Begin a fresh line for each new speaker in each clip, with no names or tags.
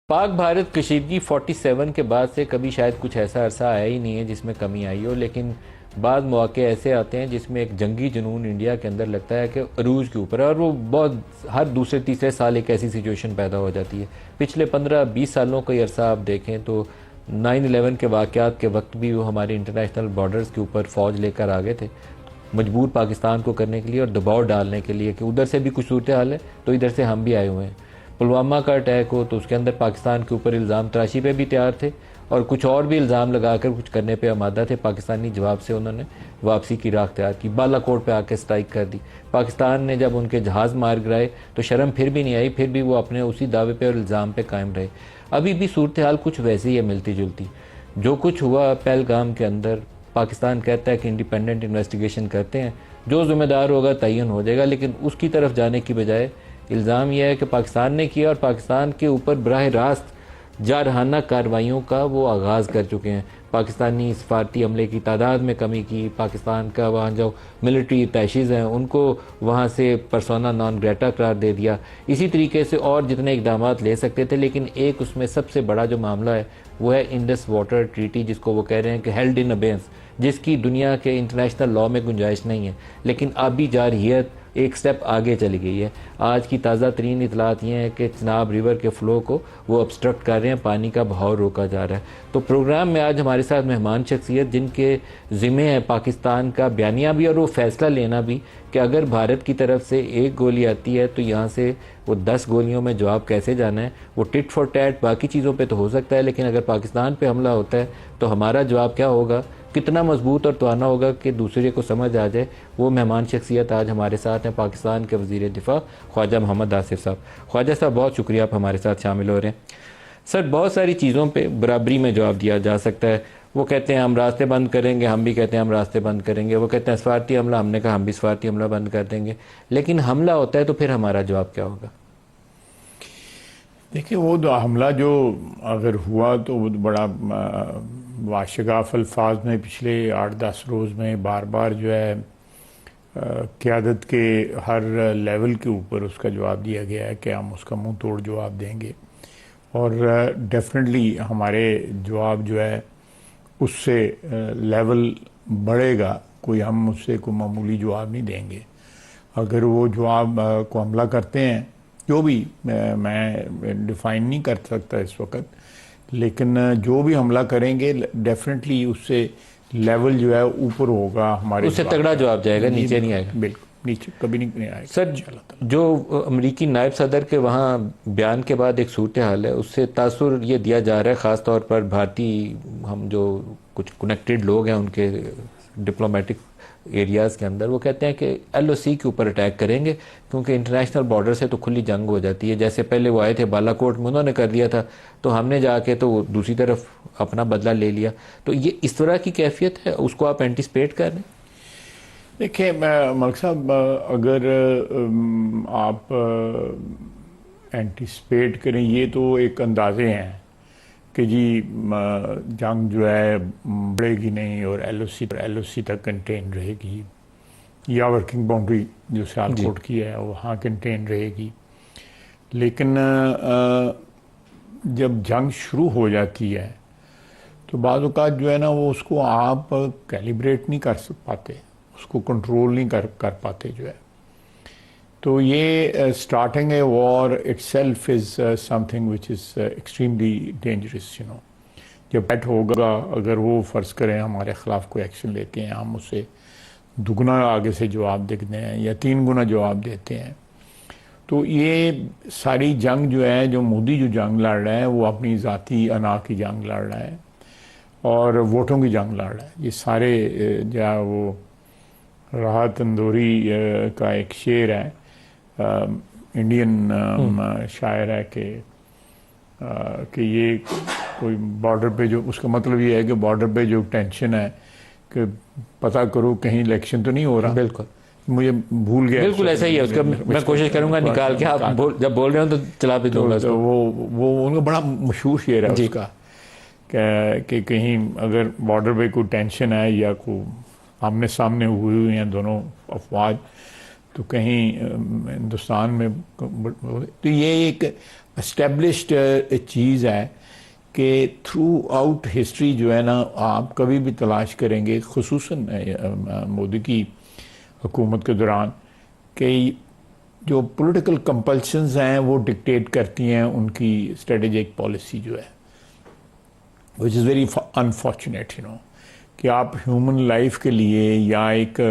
पाक भारत कशीदगी 47 के बाद से कभी शायद कुछ ऐसा अरसा आया ही नहीं है जिसमें कमी आई हो, लेकिन बाद मौके ऐसे आते हैं जिसमें एक जंगी जुनून इंडिया के अंदर लगता है कि अरूज के ऊपर है, और वो बहुत हर दूसरे तीसरे साल एक ऐसी सिचुएशन पैदा हो जाती है। पिछले 15-20 सालों का अरसा आप देखें तो 9/11 के वाक़यात के वक्त भी वो हमारे इंटरनेशनल बॉर्डर्स के ऊपर फ़ौज लेकर आ गए थे, मजबूर पाकिस्तान को करने के लिए और दबाव डालने के लिए कि उधर से भी कुछ सूरत हाल है तो इधर से हम भी आए हुए हैं। पुलवामा का अटैक हो तो उसके अंदर पाकिस्तान के ऊपर इल्ज़ाम तराशी पे भी तैयार थे और कुछ और भी इल्ज़ाम लगाकर कुछ करने पे आमादा थे। पाकिस्तानी जवाब से उन्होंने वापसी की राह तैयार की, बालाकोट पे आके स्ट्राइक कर दी। पाकिस्तान ने जब उनके जहाज़ मार गिराए तो शर्म फिर भी नहीं आई, फिर भी वो अपने उसी दावे पे और इल्ज़ाम पे कायम रहे। अभी भी सूरत हाल कुछ वैसी ही है, मिलती जुलती। जो कुछ हुआ पहलगाम के अंदर, पाकिस्तान कहता है कि इंडिपेंडेंट इन्वेस्टिगेशन करते हैं, जो जिम्मेदार होगा तयन हो जाएगा, लेकिन उसकी तरफ जाने की बजाय इल्ज़ाम यह है कि पाकिस्तान ने किया और पाकिस्तान के ऊपर बराह रास्त जारहाना कार्रवाइयों का वो आगाज़ कर चुके हैं। पाकिस्तानी सफारती अमले की तादाद में कमी की, पाकिस्तान का वहाँ जो मिलिट्री अटैशीज़ हैं उनको वहाँ से पर्सोना नॉन ग्रेटा करार दे दिया। इसी तरीके से और जितने इकदाम ले सकते थे, लेकिन एक उसमें सबसे बड़ा जो मामला है वो है इंडस वाटर ट्रीटी, जिसको वो कह रहे हैं कि हेल्ड इन अबेंस, जिसकी दुनिया के इंटरनेशनल लॉ में गुंजाइश नहीं है, लेकिन अभी जारहियत एक स्टेप आगे चली गई है। आज की ताज़ा तरीन इतलात ये हैं कि चिनाब रिवर के फ़्लो को वो ऑब्स्ट्रक्ट कर रहे हैं, पानी का बहाव रोका जा रहा है। तो प्रोग्राम में आज हमारे साथ मेहमान शख्सियत जिनके ज़िम्मे है पाकिस्तान का बयानिया भी और वो फ़ैसला लेना भी कि अगर भारत की तरफ से एक गोली आती है तो यहाँ से वो 10 गोलियों में जवाब कैसे जाना है। वो टिट फॉर टैट बाकी चीज़ों पे तो हो सकता है, लेकिन अगर पाकिस्तान पे हमला होता है तो हमारा जवाब क्या होगा, कितना मजबूत और तवाना होगा कि दूसरे को समझ आ जाए। वो मेहमान शख्सियत आज हमारे साथ हैं पाकिस्तान के वज़ीर दिफा ख्वाजा मोहम्मद आसिफ साहब। ख्वाजा साहब, बहुत शुक्रिया आप हमारे साथ शामिल हो रहे हैं। सर, बहुत सारी चीज़ों पे बराबरी में जवाब दिया जा सकता है। वो कहते हैं हम रास्ते बंद करेंगे, हम भी कहते हैं हम रास्ते बंद करेंगे। वो कहते हैं सफारती हमला, हमने कहा हम भी सफारती हमला बंद कर देंगे। लेकिन हमला होता है तो फिर हमारा जवाब क्या होगा?
देखिए, वो हमला जो अगर हुआ तो वो बड़ा वाशगाफ अल्फाज में पिछले 8-10 रोज़ में बार बार जो है क़यादत के हर लेवल के ऊपर उसका जवाब दिया गया है कि हम उसका मुंह तोड़ जवाब देंगे, और डेफिनेटली हमारे जवाब जो है उससे लेवल बढ़ेगा। कोई हम उससे कोई मामूली जवाब नहीं देंगे। अगर वो जवाब को हमला करते हैं, जो भी मैं डिफ़ाइन नहीं कर सकता इस वक्त, लेकिन जो भी हमला करेंगे डेफिनेटली उससे लेवल जो है ऊपर होगा, हमारे
उससे तगड़ा जवाब जाएगा, नीचे नहीं आएगा।
बिल्कुल नीचे कभी नहीं आएगा।
सर, जो अमरीकी नायब सदर के वहाँ बयान के बाद एक सूरत हाल है, उससे तासुर ये दिया जा रहा है, ख़ास तौर पर भारतीय हम जो कुछ कनेक्टेड लोग हैं उनके डिप्लोमेटिक एरियाज़ के अंदर, वो कहते हैं कि LOC के ऊपर अटैक करेंगे क्योंकि इंटरनेशनल बॉर्डर से तो खुली जंग हो जाती है। जैसे पहले वो आए थे बालाकोट में, उन्होंने कर दिया था, तो हमने जाके तो दूसरी तरफ अपना बदला ले लिया। तो ये इस तरह की कैफियत है, उसको आप एंटिसिपेट कर रहे हैं?
देखिए मलिक साहब, अगर आप एंटिसिपेट करें, ये तो एक अंदाजे हैं कि जी जंग जो है बढ़ेगी नहीं और LOC तक कंटेन रहेगी, या वर्किंग बाउंड्री जो सियालकोट की है वहाँ कंटेन रहेगी। लेकिन जब जंग शुरू हो जाती है तो बाज़ औक़ात जो है ना वो उसको आप कैलिब्रेट नहीं कर पाते, उसको कंट्रोल नहीं कर पाते जो है। तो ये starting a war itself is something which is extremely dangerous, जब बैट होगा, अगर वो फ़र्ज़ करें हमारे ख़िलाफ़ कोई एक्शन लेते हैं, हम उससे दुगना आगे से जवाब देते हैं या 3 गुना जवाब देते हैं, तो ये सारी जंग जो है, जो मोदी जो जंग लड़ रहा है वो अपनी ज़ाती अना की जंग लड़ रहा है और वोटों की जंग लड़ रहा है। ये सारे जो वो राहत तंदूरी का एक शेर है, इंडियन शायर है कि ये कोई बॉर्डर पे जो, उसका मतलब ये है कि बॉर्डर पे जो टेंशन है कि पता करो कहीं इलेक्शन तो नहीं हो रहा।
बिल्कुल,
मुझे भूल गया।
बिल्कुल ऐसा ही है उसका, मैं कोशिश करूंगा निकाल के, आप जब बोल रहे हो तो चला भी दूंगा।
तो वो उनका बड़ा मशहूर शेर है उसका कि कहीं अगर बॉर्डर पे कोई टेंशन है या कोई आमने सामने हुई हैं दोनों अफवाज, तो कहीं हिंदुस्तान में, तो ये एक एस्टेब्लिश्ड चीज़ है कि थ्रू आउट हिस्ट्री जो है ना, आप कभी भी तलाश करेंगे, खुसूसन मोदी की हुकूमत के दौरान, कि जो पॉलिटिकल कंपल्शंस हैं वो डिक्टेट करती हैं उनकी स्ट्रेटेजिक पॉलिसी जो है, which is very unfortunate, you know, कि आप ह्यूमन लाइफ के लिए या एक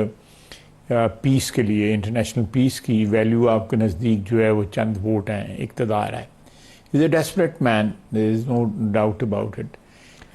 पीस के लिए, इंटरनेशनल पीस की वैल्यू आपके नज़दीक जो है वो चंद वोट हैं, इक़्तिदार है। Is a desperate man, there is no doubt about it.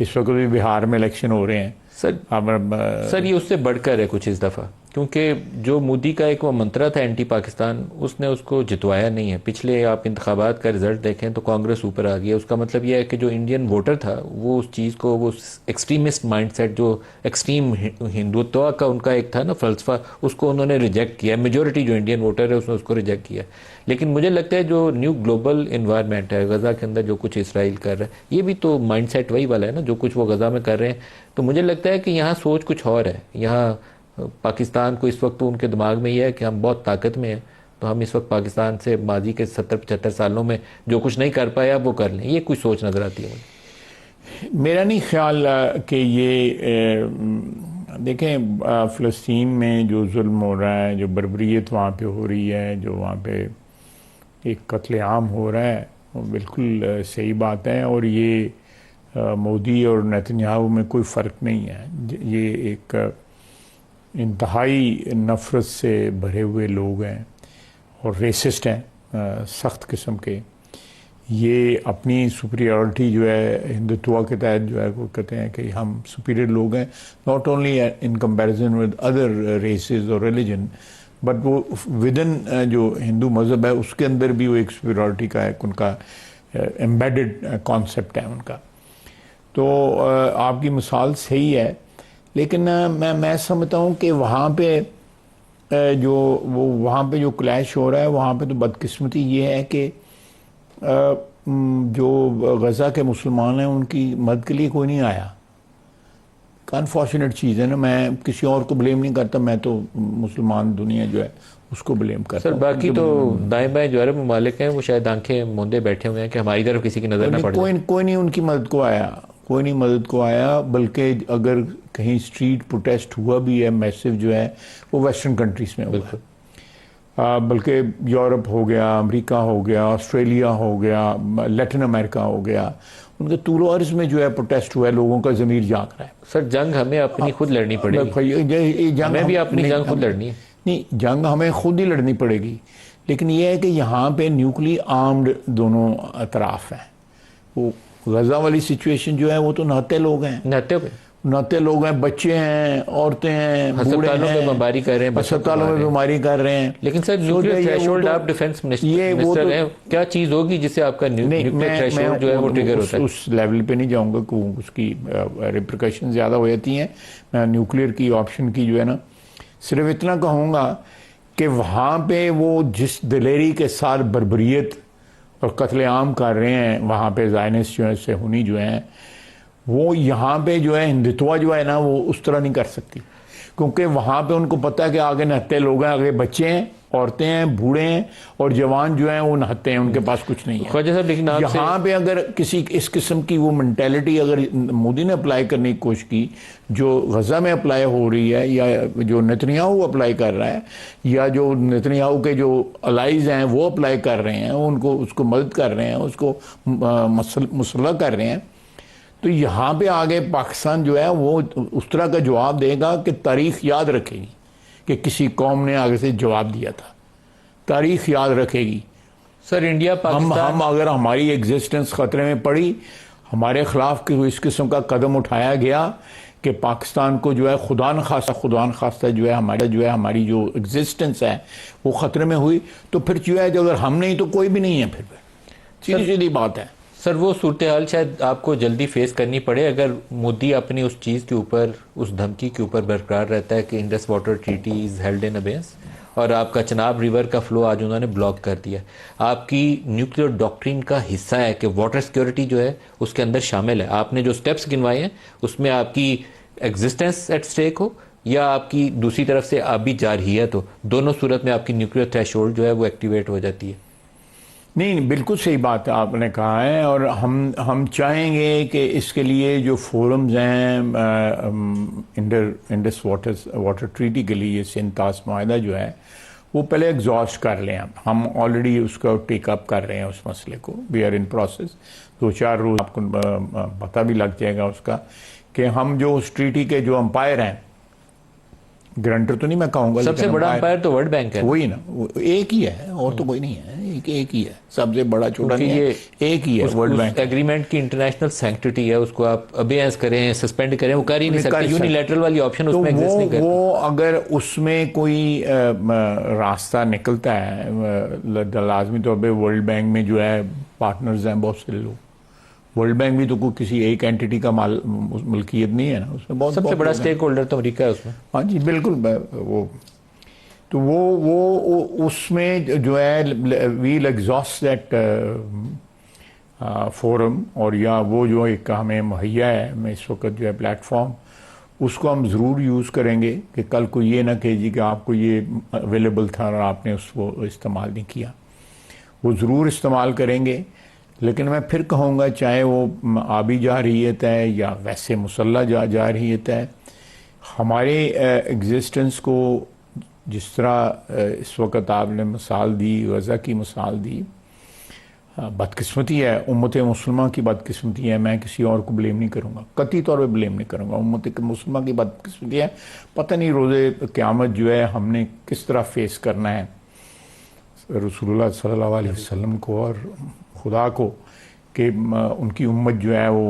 इस वक्त भी बिहार में इलेक्शन हो रहे हैं
सर ये उससे बढ़कर है कुछ इस दफ़ा, क्योंकि जो मोदी का एक वो मंत्रा था एंटी पाकिस्तान, उसने उसको जितवाया नहीं है। पिछले आप इंतखाबात का रिजल्ट देखें तो कांग्रेस ऊपर आ गई है। उसका मतलब यह है कि जो इंडियन वोटर था वो उस चीज़ को, वो एक्सट्रीमिस्ट माइंडसेट, जो एक्सट्रीम हिंदुत्व का उनका एक था ना फलसफा, उसको उन्होंने रिजेक्ट किया। मेजोरिटी जो इंडियन वोटर है उसने उसको रिजेक्ट किया। लेकिन मुझे लगता है जो न्यू ग्लोबल इन्वायरमेंट है, गज़ा के अंदर जो कुछ इसराइल कर रहा है, ये भी तो माइंडसेट वही वाला है ना, जो कुछ वो गज़ा में कर रहे हैं। तो मुझे लगता है कि यहाँ सोच कुछ और है। यहाँ पाकिस्तान को इस वक्त तो उनके दिमाग में यह है कि हम बहुत ताकत में हैं, तो हम इस वक्त पाकिस्तान से माजी के 70-75 सालों में जो कुछ नहीं कर पाया वो कर लें। ये कुछ सोच नज़र आती है मुझे।
मेरा नहीं ख्याल कि ये देखें, फ़लस्तीन में जो जुल्म हो रहा है, जो बर्बरियत वहाँ पे हो रही है, जो वहाँ पे एक कत्लेआम हो रहा है, वो बिल्कुल सही बात है। और ये मोदी और नेतन्याहू में कोई फ़र्क नहीं है। ये एक इंतहाई नफ़रत से भरे हुए लोग हैं और रेसिस्ट हैं सख्त किस्म के। ये अपनी सुपीरियरिटी जो है हिंदुत्व के तहत जो है वो कहते हैं कि हम सुपीरियर लोग हैं, not only in comparison with other races और रिलीजन, बट वो विदिन जो हिंदू मज़हब है उसके अंदर भी वो एक सुपीरियरिटी का एक उनका एम्बेडेड कॉन्सेप्ट है उनका। तो आपकी मिसाल सही है, लेकिन मैं समझता हूँ कि वहाँ पे जो क्लैश हो रहा है, वहाँ पे तो बदकिस्मती ये है कि जो गज़ा के मुसलमान हैं उनकी मदद के लिए कोई नहीं आया। अनफॉर्चुनेट चीज़ है ना। मैं किसी और को ब्लेम नहीं करता, मैं तो मुसलमान दुनिया जो है उसको ब्लेम करता
हूँ। सर बाकी तो दाएं बाएं जो अरब ममालिक हैं वो शायद आंखें मूंदे बैठे हुए हैं कि हमारी तरफ किसी की नज़र ना पड़े।
कोई नहीं उनकी मदद को आया, कोई नहीं मदद को आया। बल्कि अगर कहीं स्ट्रीट प्रोटेस्ट हुआ भी है मैसिव जो है, वो वेस्टर्न कंट्रीज़ में हुआ है। बल्कि यूरोप हो गया, अमेरिका हो गया, ऑस्ट्रेलिया हो गया, लैटिन अमेरिका हो गया, उनके तूल अर्ज़ में जो है प्रोटेस्ट हुआ है। लोगों का ज़मीर जाग रहा है।
सर जंग हमें अपनी खुद लड़नी पड़ेगी। हमें भी अपनी जंग खुद लड़नी है।
नहीं, जंग हमें खुद ही लड़नी पड़ेगी, लेकिन यह है कि यहाँ पे न्यूक्लियर आर्म्ड दोनों अतराफ हैं। वो गज़ा वाली सिचुएशन जो है वो तो नहते लोग हैं, नहते लोग हैं, बच्चे हैं, औरतें हैं, बूढ़े हैं,
बमबारी कर रहे हैं,
अस्पतालों में बीमारी कर रहे हैं।
लेकिन सर न्यूक्लियर थ्रेशोल्ड, आप डिफेंस मिनिस्टर हैं, क्या चीज़ होगी जिससे आपका न्यूक्लियर थ्रेशोल्ड जो है वो ट्रिगर होता है?
उस लेवल पे नहीं जाऊंगा कि उसकी रिप्रिकॉशन ज़्यादा हो जाती हैं। मैं न्यूक्लियर की ऑप्शन की जो है ना, सिर्फ इतना कहूँगा कि वहाँ पे वो जिस दिलेरी के साथ बर्बरियत और कत्लेआम कर रहे हैं वहाँ पे ज़ायनिस्ट जो है सेहूनी जो हैं, वो यहाँ पे जो है हिंदुत्व जो है ना वो उस तरह नहीं कर सकती, क्योंकि वहाँ पे उनको पता है कि आगे नहते लोग हैं, आगे बच्चे हैं, औरतें हैं, बूढ़े हैं और जवान जो हैं वो नहाते हैं, उनके पास कुछ नहीं है। यहाँ पे अगर किसी इस किस्म की वो मेंटेलिटी अगर मोदी ने अप्लाई करने की कोशिश की, जो गज़ा में अप्लाई हो रही है या जो नेतन्याहू अप्लाई कर रहा है या जो नेतन्याहू के जो अलाइज हैं वो अप्लाई कर रहे हैं, उनको उसको मदद कर रहे हैं, उसको मुसल्लह कर रहे हैं, तो यहाँ पे आगे पाकिस्तान जो है वो उस तरह का जवाब देगा कि तारीख़ याद रखेगी कि किसी कौम ने आगे से जवाब दिया था। तारीख़ याद रखेगी।
सर इंडिया पाकिस्तान,
हम अगर हमारी एग्जिस्टेंस ख़तरे में पड़ी, हमारे ख़िलाफ़ इस किस्म का कदम उठाया गया कि पाकिस्तान को जो है खुदा न खास्ता जो है हमारी जो एग्जिस्टेंस है वो ख़तरे में हुई, तो फिर जो है अगर हम नहीं तो कोई भी नहीं है। फिर सीधी बात है।
सर वो सूरत हाल शायद आपको जल्दी फेस करनी पड़े अगर मोदी अपनी उस चीज़ के ऊपर, उस धमकी के ऊपर बरकरार रहता है कि Indus water treaty is held in abeyance, और आपका चनाब रिवर का फ्लो आज उन्होंने ब्लॉक कर दिया। आपकी न्यूक्लियर डॉक्ट्रिन का हिस्सा है कि वाटर सिक्योरिटी जो है उसके अंदर शामिल है। आपने जो स्टेप्स गिनवाए हैं उसमें आपकी एग्जिस्टेंस एट स्टेक हो या आपकी दूसरी तरफ से आबी जारहियत हो, दोनों सूरत में आपकी न्यूक्लियर थ्रेशोल्ड जो है वो एक्टिवेट हो जाती है।
नहीं, बिल्कुल सही बात आपने कहा है, और हम चाहेंगे कि इसके लिए जो फोरम्स हैं इंडस वाटर ट्रीटी के लिए, सिंध तास माहिदा जो है वो पहले एग्जॉस्ट कर लें। हम ऑलरेडी उसका टेकअप कर रहे हैं उस मसले को, वी आर इन प्रोसेस। 2-4 रोज आपको पता भी लग जाएगा उसका कि हम जो उस ट्रीटी के जो अंपायर हैं, ग्रंटर तो नहीं मैं कहूँगा,
सबसे बड़ा अंपायर तो वर्ल्ड बैंक है,
वही ना, वो एक ही है और तो कोई नहीं है, एक ही है, सबसे बड़ा छोटा नहीं है, एक ही है वर्ल्ड बैंक।
एग्रीमेंट की इंटरनेशनल सैंक्टिटी है, उसको आप अबेयंस करें, सस्पेंड करें, वो कर ही नहीं सकते, यूनिलैटरल वाली ऑप्शन उसमें एग्जिस्ट नहीं करती।
वो अगर उसमें कोई रास्ता निकलता है, लाजमी तौर पे वर्ल्ड बैंक में जो है पार्टनर्स हैं बहुत से लोग, वर्ल्ड बैंक भी तो कोई किसी एक एंटिटी का मलकियत नहीं है ना, उसमें बहुत
सबसे बड़ा स्टेक होल्डर तो अमेरिका है उसमें।
हाँ जी बिल्कुल। वो उसमें जो है वील एग्जॉस्ट दैट फोरम, और या वो जो एक हमें मुहैया है हमें इस वक्त जो है प्लेटफॉर्म, उसको हम ज़रूर यूज़ करेंगे कि कल को ये ना कहे जी कि आपको ये अवेलेबल था और आपने उसको इस्तेमाल नहीं किया, वो ज़रूर इस्तेमाल करेंगे। लेकिन मैं फिर कहूँगा, चाहे वो आबी जारहियत है या वैसे मुसल्ला जारहियत है, हमारे एग्जिस्टेंस को जिस तरह इस वक्त आपने मिसाल दी, गज़ा की मिसाल दी, बदकिस्मती है, उम्मत मुसलमान की बदकिस्मती है, मैं किसी और को ब्लेम नहीं करूँगा, कतई तौर पे ब्लेम नहीं करूँगा, उम्मत मुसलमान की बदकिस्मती है। पता नहीं रोज़े क़यामत जो है हमने किस तरह फेस करना है रसूलुल्लाह सल्लल्लाहु अलैहि वसल्लम को और खुदा को, कि उनकी उम्मत जो है वो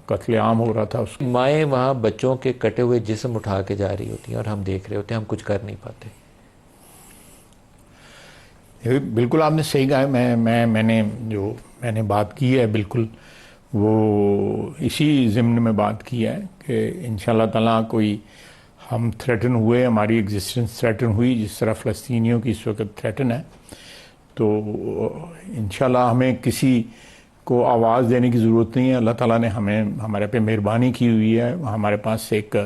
कत्ले आम हो रहा था। उसकी
माएँ वहाँ बच्चों के कटे हुए जिस्म उठा के जा रही होती हैं और हम देख रहे होते हैं, हम कुछ कर नहीं पाते।
बिल्कुल आपने सही कहा है। मैंने बात की है, बिल्कुल वो इसी ज़िम्न में बात की है कि इंशाअल्लाह ताला कोई हम थ्रेटन हुए, हमारी एग्जिस्टेंस थ्रेटन हुई जिस तरह फ़लस्तीनियों की इस वक्त थ्रेटन है, तो इंशाअल्लाह हमें किसी को आवाज़ देने की ज़रूरत नहीं है। अल्लाह ताला ने हमारे पे मेहरबानी की हुई है। हमारे पास एक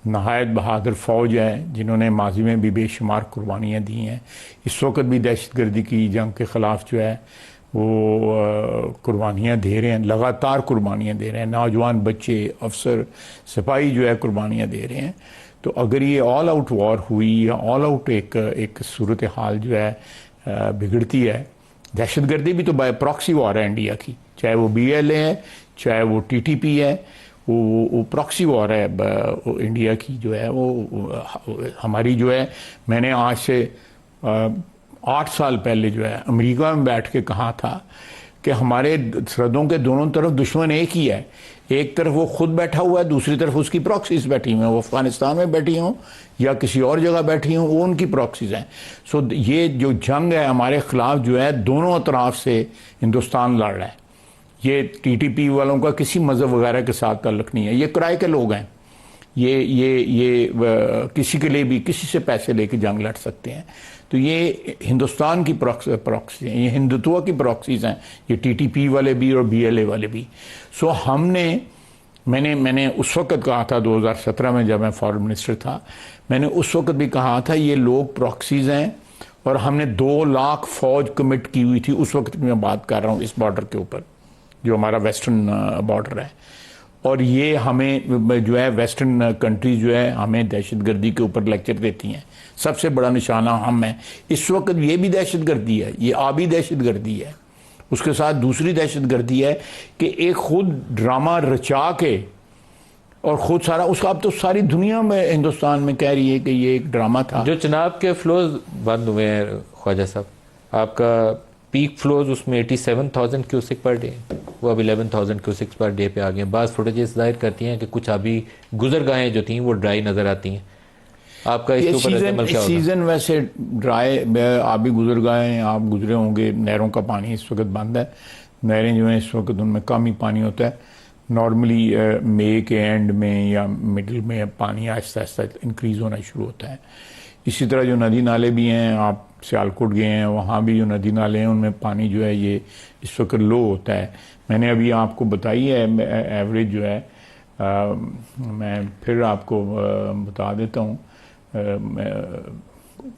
नहायत बहादुर फ़ौज है जिन्होंने माजी में भी बेशुमार कुर्बानियाँ दी हैं। इस वक्त भी दहशतगर्दी की जंग के ख़िलाफ़ जो है वो कुर्बानियाँ दे रहे हैं, लगातार कुर्बानियाँ दे रहे हैं। नौजवान बच्चे, अफसर, सिपाही जो है कुर्बानियाँ दे रहे हैं। तो अगर ये ऑल आउट वॉर हुई या ऑल आउट एक सूरत हाल जो है बिगड़ती है, दहशतगर्दी भी तो बाय प्रॉक्सी वॉर है इंडिया की, चाहे वो BLA है, चाहे वो TTP है, वो प्रॉक्सी वॉर है इंडिया की जो है वो हमारी जो है। मैंने आज से 8 साल पहले जो है अमेरिका में बैठ के कहा था कि हमारे सरहदों के दोनों तरफ दुश्मन एक ही है, एक तरफ वो खुद बैठा हुआ है, दूसरी तरफ उसकी प्रॉक्सीज बैठी हुई हैं, वो अफगानिस्तान में बैठी हों या किसी और जगह बैठी हों, वो उनकी प्रॉक्सीज हैं। सो ये जो जंग है हमारे ख़िलाफ़ जो है दोनों अतराफ से हिंदुस्तान लड़ रहा है। ये TTP वालों का किसी मज़हब वगैरह के साथ ताल्लुक़ नहीं है, ये किराए के लोग हैं, ये किसी के लिए भी किसी से पैसे लेके जंग लड़ सकते हैं। तो ये हिंदुस्तान की प्रॉक्सी हैं, ये हिंदुत्व की प्रॉक्सीज़ हैं, ये TTP वाले भी और BLA वाले भी। सो मैंने उस वक्त कहा था 2017 में जब मैं फॉरेन मिनिस्टर था, मैंने उस वक्त भी कहा था ये लोग प्रॉक्सीज़ हैं, और हमने 2 लाख फ़ौज कमिट की हुई थी उस वक्त मैं बात कर रहा हूँ इस बॉर्डर के ऊपर जो हमारा वेस्टर्न बॉर्डर है। और ये हमें जो है वेस्टर्न कंट्रीज जो है हमें दहशतगर्दी के ऊपर लेक्चर देती हैं, सबसे बड़ा निशाना हम है इस वक्त। ये भी दहशतगर्दी है, ये आबी दहशतगर्दी है, उसके साथ दूसरी दहशतगर्दी है कि एक खुद ड्रामा रचा के और खुद सारा उसका, अब तो सारी दुनिया में हिंदुस्तान में कह रही है कि ये एक ड्रामा था।
जो चनाब के फ्लोज बंद हुए हैं ख्वाजा साहब, आपका पीक फ्लोज उसमें 87,000 क्यूसिक पर डे, वो अब 11,000 क्यूसिक पर डे पे आ गए। बाज़ फुटेजेस जाहिर करती हैं कि कुछ अभी गुजरगाहें जो थी वो ड्राई नज़र आती हैं। आपका इसके ऊपर अमल क्या होगा?
सीजन वैसे ड्राई, आबी गुजरगाहें आप गुजरे होंगे, नहरों का पानी इस वक्त बंद है, नहरें जो हैं इस वक्त उनमें कम ही पानी होता है। नॉर्मली मई के एंड में या मिडिल में पानी आहिस्ता आहिस्ता इंक्रीज़ होना शुरू होता है। इसी तरह जो नदी नाले भी हैं, आप सियालकोट गए हैं, वहाँ भी जो नदी नाले हैं उनमें पानी जो है ये इस वक्त लो होता है। मैंने अभी आपको बताई है एवरेज जो है, मैं फिर आपको बता देता हूँ।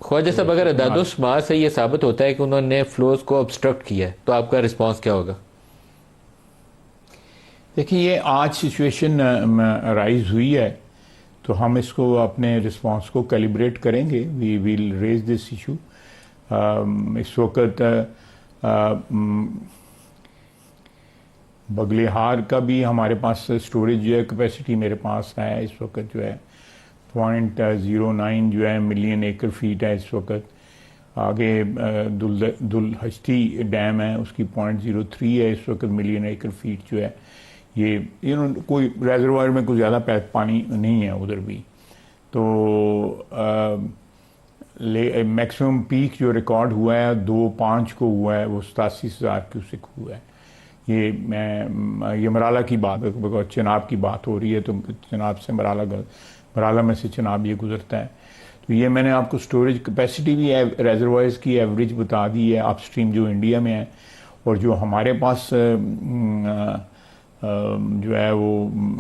ख्वाजा साहब, अगर अदादो शुमार से ये साबित होता है कि उन्होंने फ्लोज को ऑब्स्ट्रक्ट किया है, तो आपका रिस्पांस क्या होगा?
देखिए, ये आज सिचुएशन राइज हुई है, तो हम इसको अपने रिस्पांस को कैलिब्रेट करेंगे। We will raise this issue. इस वक्त बगलेहार का भी हमारे पास स्टोरेज जो है कैपेसिटी मेरे पास है इस वक्त जो है 0.09 जो है मिलियन एकड़ फीट है इस वक्त। आगे दुलहस्ती डैम है, उसकी 0.03 है इस वक्त मिलियन एकड़ फीट जो है। ये कोई रेजरवायर में कुछ ज़्यादा पानी नहीं है उधर भी। तो मैक्सिमम पीक जो रिकॉर्ड हुआ है 2/5 को हुआ है, वो 87,000 क्यूसिक हुआ है। ये मराला की बात, चिनाब की बात हो रही है, तो चिनाब से मराला में से चिनाब ये गुजरता है। तो ये मैंने आपको स्टोरेज कैपेसिटी भी रेजरवायर्स की एवरेज बता दी है अपस्ट्रीम जो इंडिया में है, और जो हमारे पास जो है वो।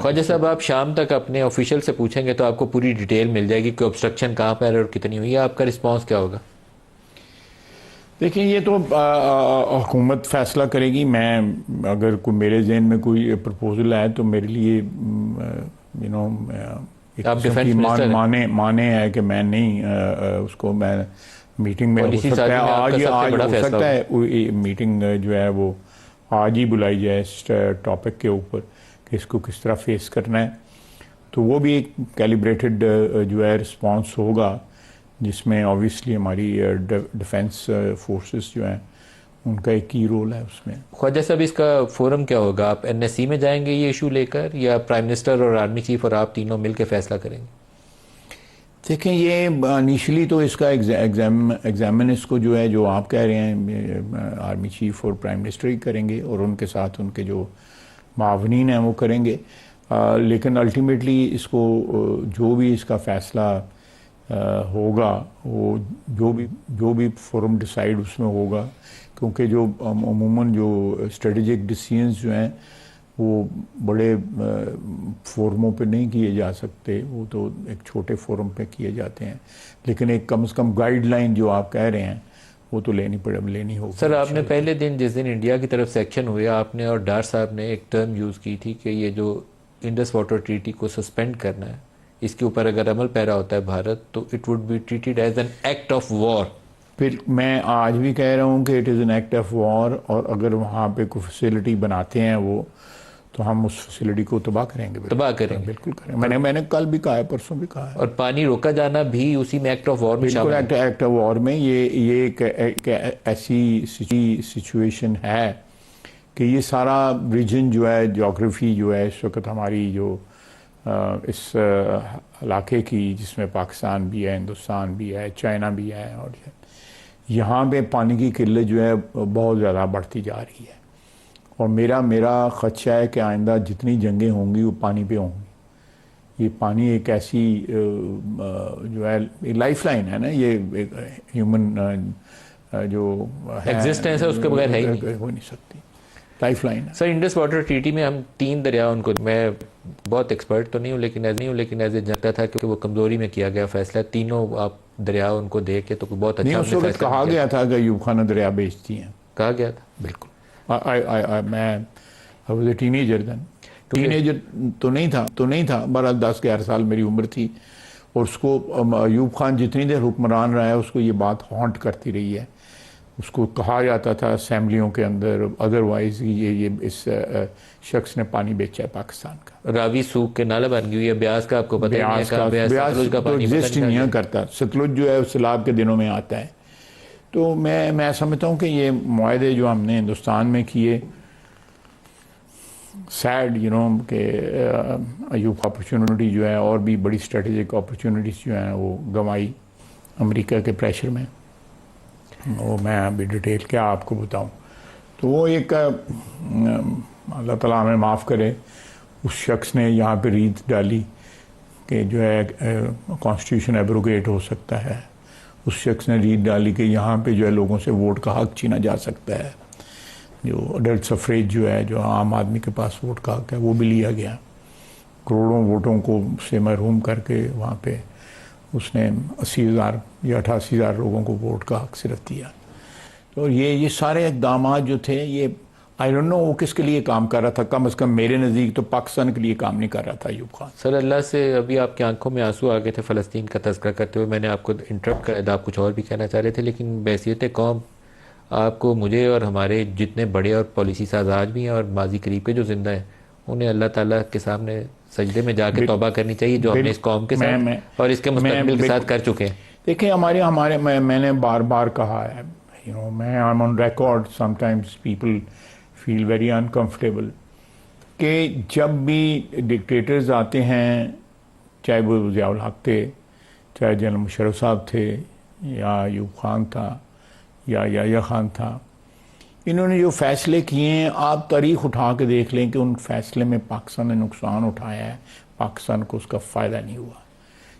ख्वाजा साहब, आप शाम तक अपने ऑफिशियल से पूछेंगे तो आपको पूरी डिटेल मिल जाएगी कि ऑब्स्ट्रक्शन कहाँ पर और कितनी हुई है। आपका रिस्पांस क्या होगा?
देखिए, ये तो हुकूमत फैसला करेगी। मैं अगर कोई मेरे जहन में कोई प्रपोजल है तो मेरे लिए माने है कि मैं नहीं उसको मैं मीटिंग में हो सकता है आज हो सकता है मीटिंग जो है वो आज ही बुलाई जाए इस टॉपिक के ऊपर कि इसको किस तरह फेस करना है। तो वो भी एक कैलिब्रेटेड जो है रिस्पांस होगा, जिसमें ऑब्वियसली हमारी डिफेंस फोर्सेस जो हैं उनका एक की रोल है उसमें।
ख्वाजा साहब, इसका फोरम क्या होगा? आप NSC में जाएंगे ये इशू लेकर, या प्राइम मिनिस्टर और आर्मी चीफ और आप तीनों मिलकर फैसला करेंगे?
देखें, ये इनिशियली तो इसका एग्जामिन इसको जो है जो आप कह रहे हैं आर्मी चीफ और प्राइम मिनिस्टर ही करेंगे, और उनके साथ उनके जो मावनीन हैं वो करेंगे। लेकिन अल्टीमेटली इसको जो भी इसका फैसला होगा, वो जो भी फोरम डिसाइड उसमें होगा, क्योंकि जो अमूमन जो स्ट्रेटेजिक डिसीजंस जो हैं वो बड़े फोरमों पे नहीं किए जा सकते, वो तो एक छोटे फोरम पे किए जाते हैं। लेकिन एक कम से कम गाइडलाइन जो आप कह रहे हैं वो तो लेनी होगी।
सर, आपने पहले दिन जिस दिन इंडिया की तरफ सेक्शन हुए, आपने और डार साहब ने एक टर्म यूज़ की थी कि ये जो इंडस वाटर ट्रीटी को सस्पेंड करना है, इसके ऊपर अगर अमल पैरा होता है भारत, तो it would be treated as an act of war.
फिर मैं आज भी कह रहा हूँ कि it is an act of war, और अगर वहाँ पे कोई फैसिलिटी बनाते हैं वो, तो हम उस फैसिलिटी को तबाह करेंगे। बिल्कुल करेंगे। मैंने कल भी कहा है, परसों भी कहा है।
और पानी रोका जाना भी उसी में एक्ट ऑफ वॉर में शामिल है।
एक्ट ऑफ वॉर में ये एक ऐसी सिचुएशन है कि ये सारा रीजन जो है, ज्योग्राफी जो है इस वक्त हमारी जो इस इलाके की, जिसमें पाकिस्तान भी है, हिंदुस्तान भी है, चाइना भी है, और यहाँ पे पानी की किल्लत जो है बहुत ज़्यादा बढ़ती जा रही है। और मेरा ख़दशा है कि आइंदा जितनी जंगें होंगी वो पानी पे होंगी। ये पानी एक ऐसी जो है लाइफ लाइन है ना, ये ह्यूमन जो
एग्जिस्टेंस है उसके बगैर है ही नहीं,
हो नहीं सकती, लाइफ लाइन है।
सर, इंडस वाटर ट्रीटी में हम 3 दरिया, उनको मैं बहुत एक्सपर्ट तो नहीं हूँ लेकिन एज ए जानता था कि वो कमज़ोरी में किया गया फैसला। तीनों आप दरिया उनको दे के तो बहुत अच्छा
उस वक्त कहा गया था कि अयूब खाना दरिया बेचती हैं,
कहा गया था।
बिल्कुल। मैं was a teenager then, teenager तो नहीं था 12-11 साल मेरी उम्र थी, और उसको अयूब खान जितनी देर हुक्मरान रहा है उसको ये बात हॉन्ट करती रही है। उसको कहा जाता था असेंबलियों के अंदर, अदरवाइज ये इस शख्स ने पानी बेचा है पाकिस्तान का।
रावी सूख के नाला बन गई है, ब्यास का आपको पता है,
ब्यास तो एग्जिस्ट ही नहीं करता, सतलुज जो है सैलाब के दिनों में आता है। तो मैं समझता हूँ कि ये मुआहदे जो हमने हिंदुस्तान में किए, सैड कि अयूब अपॉर्चुनिटी जो है और भी बड़ी स्ट्रेटेजिक अपॉर्चुनिटीज़ जो हैं वो गंवाई अमेरिका के प्रेशर में। वो मैं अभी डिटेल क्या आपको बताऊं। तो वो एक अल्लाह ताला हमें माफ़ करे, उस शख्स ने यहाँ पे रीत डाली कि जो है कॉन्स्टिट्यूशन एब्रोगेट हो सकता है। उस शख्स ने रीत डाली कि यहाँ पे जो है लोगों से वोट का हक छीना जा सकता है। जो अडल्ट सफरेज जो है, जो आम आदमी के पास वोट का हक है, वो भी लिया गया। करोड़ों वोटों को से महरूम करके वहाँ पे उसने 80,000 या 88,000 लोगों को वोट का हक सिर्फ दिया। तो ये सारे इकदाम जो थे, ये आई डोंट नो वो किसके लिए काम कर रहा था। कम से कम मेरे नज़दीक तो पाकिस्तान के लिए काम नहीं कर रहा था अयूब खान।
सर अल्लाह से अभी आपकी आंखों में आंसू आ गए थे फ़लस्तीन का तज़किरा करते हुए, मैंने आपको इंटरप्ट कर, आप कुछ और भी कहना चाह रहे थे, लेकिन बैसियत कौम आपको, मुझे और हमारे जितने बड़े और पॉलिसी साज आज भी हैं और माजी करीब के जो जिंदा हैं, उन्हें अल्लाह ताला के सामने सजदे में जाके तौबा करनी चाहिए जो हमने इस कौम के साथ और इसके मुस्तकबिल के साथ कर चुके हैं।
देखिए हमारे मैंने बार बार कहा है, मैं I am on record, sometimes people feel very uncomfortable कि जब भी डिक्टेटर्स आते हैं, चाहे वो ज़ियाउल हक थे, चाहे जनरल मुशर्रफ साहब थे, या अयूब खान था, या याह्या खान था, इन्होंने जो फ़ैसले किए हैं, आप तारीख़ उठा के देख लें कि उन फैसले में पाकिस्तान ने नुकसान उठाया है, पाकिस्तान को उसका फ़ायदा नहीं हुआ।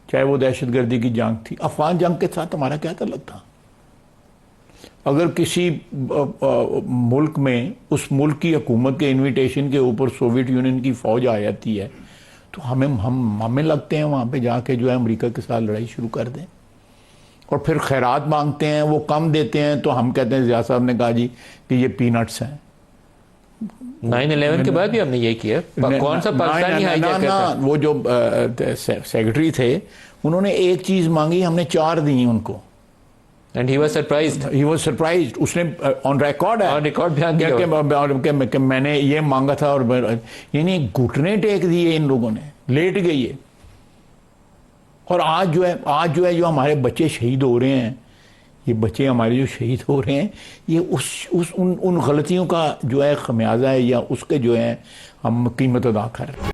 चाहे वो दहशतगर्दी की जंग थी, अफगान जंग के साथ हमारा क्या ताल्लुक था? अगर किसी मुल्क में उस मुल्क की हुकूमत के इन्विटेशन के ऊपर सोवियत यूनियन की फ़ौज आ जाती है, तो हमें लगते हैं वहाँ पे जाके जो है अमेरिका के साथ लड़ाई शुरू कर दें, और फिर खैरात मांगते हैं, वो कम देते हैं, तो हम कहते हैं, ज़िया साहब ने कहा जी कि ये पीनट्स हैं।
9/11 के बाद भी हमने ये किया। कौन सा पाकिस्तानी हाईजैकर था?
वो जो सेक्रेटरी थे, उन्होंने एक चीज़ मांगी, हमने 4 दी उनको।
And he was surprised.
He was surprised. उसने ऑन रिकॉर्ड है,
ऑन रिकॉर्ड बयान दिया
कि मैंने ये मांगा था, और यानी घुटने टेक दिए इन लोगों ने, लेट गई है। और आज जो है जो हमारे बच्चे शहीद हो रहे हैं, ये बच्चे हमारे जो शहीद हो रहे हैं, ये उन गलतियों का जो है खमियाजा है, या उसके जो है हम कीमत अदा कर रहे हैं।